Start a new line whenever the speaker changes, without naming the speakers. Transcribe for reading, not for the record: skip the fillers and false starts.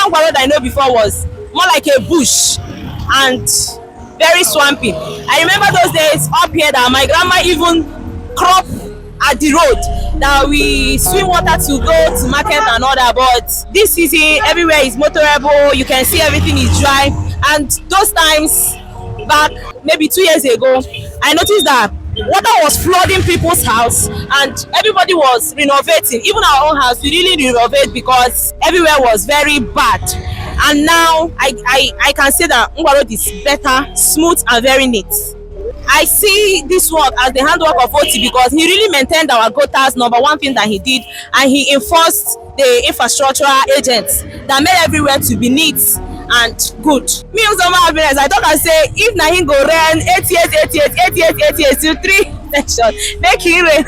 Ngwa Road I know before was more like a bush and very swampy. I remember those days up here that my grandma even crop at the road that we swim water to go to market and all that. But this city, everywhere is motorable. You can see everything is dry. And those times back, maybe 2 years ago, I noticed that water was flooding people's house and everybody was renovating. Even our own house, we really renovate because everywhere was very bad. And now I can say that Ngwa Road is better, smooth and very neat. I see this work as the handwork of Oti because he really maintained our gutters, number one thing that he did, and he enforced the infrastructural agents that made everywhere to be neat and good. Me Uzoma Happiness, I talk and say if na him go rain 88, 88, 88, 88 to 3 section, make him rain.